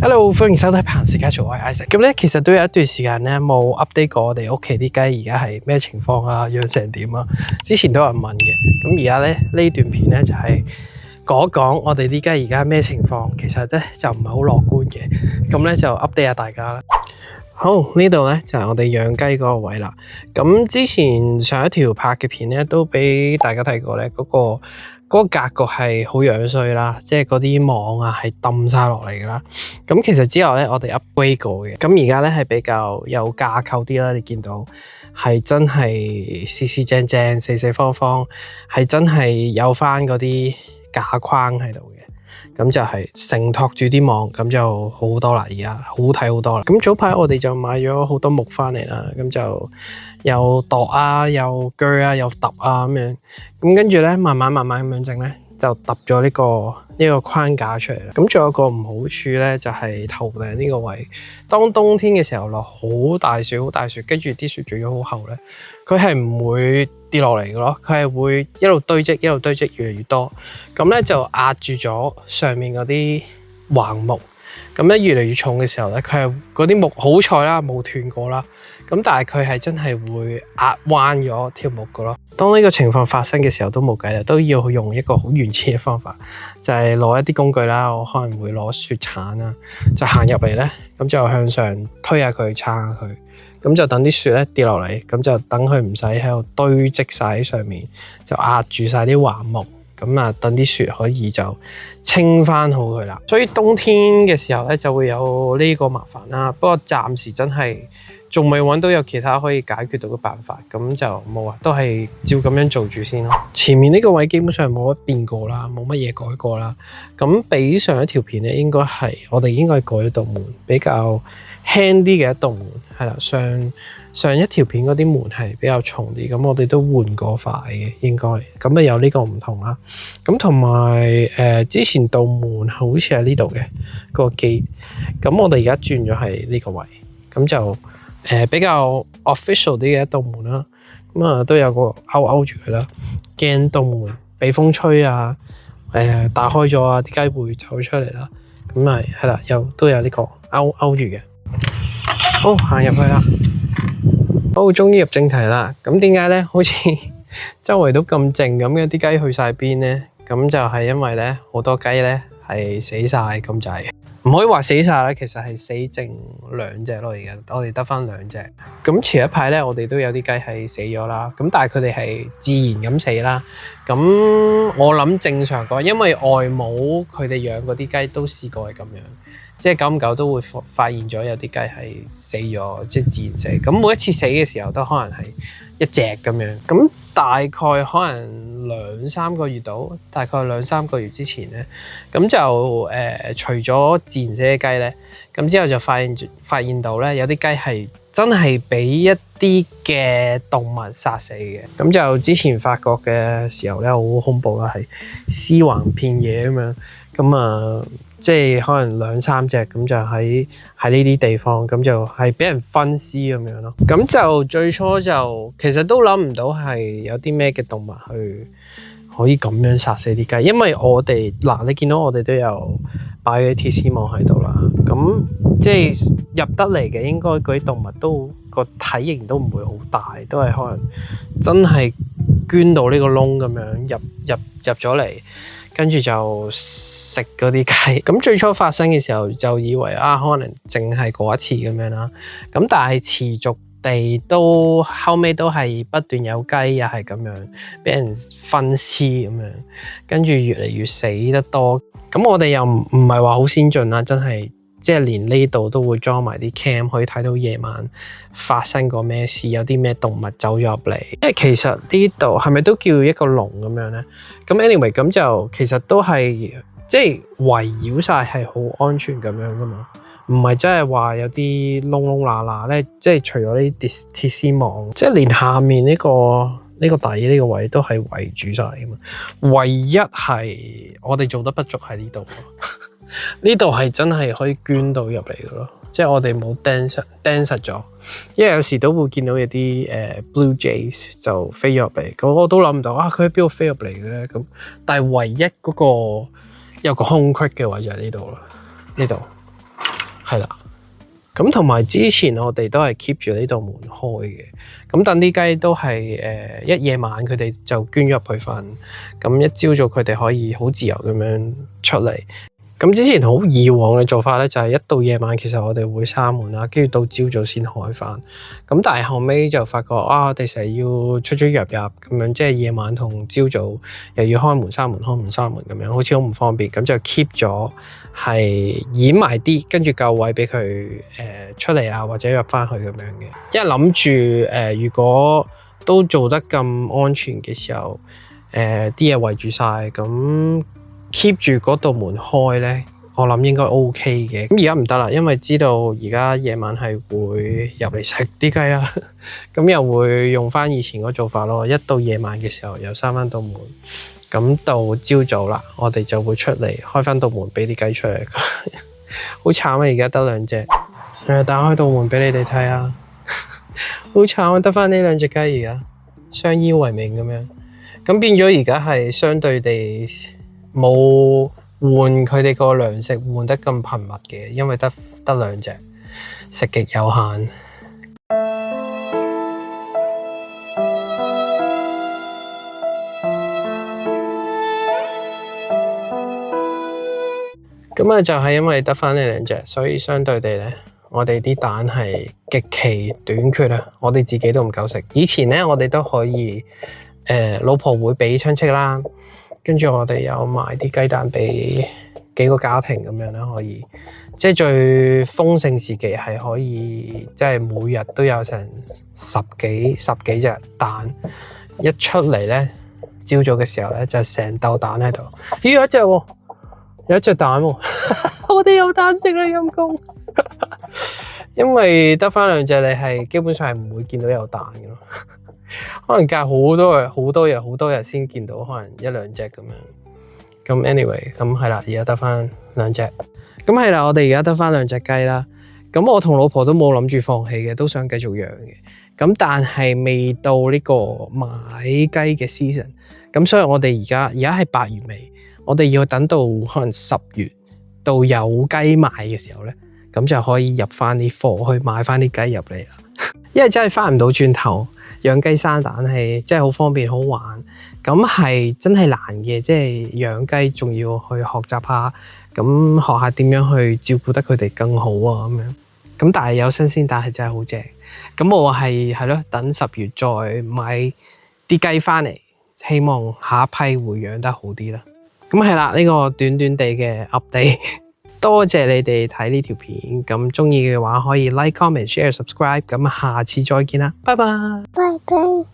Hello， 歡迎收睇彭氏家族，我係 Isaac。咁咧，其實都有一段時間咧冇 update 過我哋屋企啲雞而家係咩情況啊，養成點啊。之前都有人問嘅，咁而家咧呢段片咧就係講一講我哋啲雞而家咩情況。其實咧就唔係好樂觀嘅，咁咧就 update 下大家啦。好，呢度咧就係我哋養雞嗰個位啦。咁之前上一條拍嘅片咧都俾大家睇過咧，嗰個格局係好樣衰啦，即係嗰啲網啊係抌晒落嚟噶啦。咁其實之後咧我哋 upgrade 過嘅，咁而家咧係比較有架構啲啦。你見到係真係四四正正、四四方方，係真係有翻嗰啲架框喺度嘅。咁就係承托住啲網，咁就好多啦，而家好睇好多啦。咁早排我哋就買咗好多木翻嚟啦，咁就有度啊，有鋸啊，有揼啊咁樣。咁跟住咧，慢慢咁樣整咧，就揼咗呢個框架出嚟啦。咁仲有個唔好處咧，就係頭頂呢個位。當冬天嘅時候落好大雪，跟住啲雪仲要好厚咧，佢係唔會跌落嚟嘅咯，佢係會一路堆積，越嚟越多。咁咧就壓住咗上面嗰啲橫木。咁咧越嚟越重嘅時候咧，佢係嗰啲木好彩啦，冇斷過啦。咁但係佢係真係會壓彎咗條木嘅咯。當呢個情況發生嘅時候都冇計啦，都要用一個好原始嘅方法，就係攞一啲工具啦。我可能會攞雪鏟啦，就行入嚟咧，咁就向上推下佢，撐下佢，咁就等啲雪咧跌落嚟，咁就等佢唔使喺度堆積晒喺上面，就壓住晒啲橫木。咁啊，等啲雪可以就清翻好佢啦。所以冬天嘅時候咧就會有呢個麻煩啦。不過暫時真係仲未揾到有其他可以解決到嘅辦法，咁就冇啊，都係照咁樣做住先咯。前面呢個位基本上冇乜變過啦，冇乜嘢改過啦。咁比上一條片咧，應該係我哋應該改咗道門，比較輕啲嘅一道門，係啦。上一條片嗰啲門係比較重啲，咁我哋都換過塊嘅，應該咁啊有呢個唔同啦。咁同埋之前道門好似喺呢度嘅個機，咁我哋而家轉咗係呢個位，咁就比較 official 啲嘅一道門啦。咁啊都有個勾住佢啦，驚道門俾風吹啊，打開咗啊，啲雞會走出嚟啦。咁咪係啦，都有呢個勾住嘅。好，行入去啦。好，終於入正題啦。咁點解咧？好似周圍都咁靜咁嘅，啲雞去晒邊咧？咁就係因為咧，好多雞咧係死晒咁滯，唔可以話死晒啦，其實係死剩兩隻咯。而家我哋得翻兩隻。咁前一排咧，我哋都有啲雞係死咗啦。咁但係佢哋係自然咁死啦。咁我諗正常講，因為外母佢哋養嗰啲雞都試過係咁樣。即係久唔久都會發現咗有啲雞係死咗，即係自然死。咁每一次死嘅時候都可能係一隻咁樣。咁大概可能兩三個月之前咧，咁就除咗自然死嘅雞咧，咁之後就發現到咧有啲雞係真係俾一啲嘅動物殺死嘅。咁就之前發覺嘅時候咧，好恐怖啦，係屍橫遍野咁樣。咁啊〜即係可能兩三隻咁就喺呢啲地方，咁就係俾人分屍咁樣咯。咁就最初就其實都諗唔到係有啲咩嘅動物去可以咁樣殺死啲雞，因為我哋你見到我哋都有擺啲鐵絲網喺度啦。咁即係入得嚟嘅，應該嗰啲動物都個體型都唔會好大，都係可能真係捐到呢個窿咁樣入咗嚟。跟住就食嗰啲雞，咁最初發生嘅時候就以為可能淨係嗰一次咁樣啦，咁但係持續地後尾都係不斷有雞又係咁樣俾人分屍咁樣，跟住越嚟越死得多。咁我哋又唔係話好先進啦，真係即係連呢度都會裝埋啲 cam 可以睇到夜晚發生過咩事，有啲咩動物走咗入嚟。因為其實呢度係咪都叫一個籠咁樣咧？咁 anyway 咁就其實都係即係圍繞晒係好安全咁樣噶嘛，唔係真係話有啲窿窿罅罅咧，即係除咗呢啲鐵絲網，即係連下面呢個底呢個位都係圍住晒噶嘛。唯一係我哋做得不足喺呢度。呢度係真係可以捐到入嚟嘅咯，即係我哋冇釘實咗，因為有時都會見到有啲Blue Jays 就飛咗入嚟，咁我都諗唔到佢喺邊度飛入嚟嘅咧？咁但係唯一嗰個有個空隙嘅位就喺呢度啦，呢度係啦。咁同埋之前我哋都係 keep 住呢度門開嘅，咁等啲雞都係一夜晚佢哋就捐咗入去瞓，咁一朝早佢哋可以好自由咁樣出嚟。咁之前好以往嘅做法咧，就係一到夜晚其實我哋會閂門啦，跟住到朝早先開翻。咁但係後尾就發覺我哋成日要出出入入咁樣，即係夜晚同朝早又要開門閂門開門閂門咁樣，好似好唔方便。咁就 keep 咗係掩埋啲，跟住夠位俾佢出嚟啊，或者入翻去咁樣嘅。因為諗住如果都做得咁安全嘅時候，啲嘢圍住晒咁。keep 住嗰道門開咧，我諗應該 OK 嘅。咁而家唔得啦，因為知道而家夜晚係會入嚟食啲雞啦，咁又會用翻以前嗰做法咯。一到夜晚嘅時候又閂翻道門，咁到朝早啦，我哋就會出嚟開翻道門俾啲雞出嚟。好慘啊！而家得兩隻，打開道門俾你哋睇下，好慘啊！得翻呢兩隻雞而家相依為命咁樣，咁變咗而家係相對地。冇換佢哋個糧食換得咁頻密嘅，因為得兩隻，食極有限。咁啊就係因為得返呢兩隻，所以相對地咧，我哋啲蛋係極其短缺啊！我哋自己都唔夠食。以前咧，我哋都可以，老婆會俾親戚啦。跟住我哋有買啲雞蛋俾幾個家庭咁樣啦，可以即係最豐盛時期係可以，即係每日都有成十幾隻蛋一出嚟咧，朝早嘅時候咧就成竇蛋喺度。咦，有一隻蛋喎，我哋有蛋食啦，陰公。因為得返兩隻，你係基本上係唔會見到有蛋嘅咯。可能隔好多日先見到，可能一兩隻咁樣。咁 anyway， 咁係啦，而家得翻兩隻。咁係啦，我哋而家得翻兩隻雞啦。咁我同老婆都冇諗住放棄嘅，都想繼續養嘅。咁但係未到呢個買雞嘅 season。咁所以我哋而家係8月尾，我哋要等到可能10月到有雞賣嘅時候咧，咁就可以入翻啲貨去買翻啲雞入嚟啦。因為真係翻唔到轉頭。養雞生蛋係真係好方便好玩，咁係真係難嘅，即係養雞仲要去學習下，咁學下點樣去照顧得佢哋更好啊咁樣。咁但係有新鮮蛋係真係好正，咁我係咯，等10月再買啲雞翻嚟，希望下一批會養得好啲啦。咁係啦，呢個短短地嘅 update。多謝你哋睇呢條片，咁鍾意嘅話可以 like、comment、share、subscribe，咁下次再見啦，拜拜。拜拜。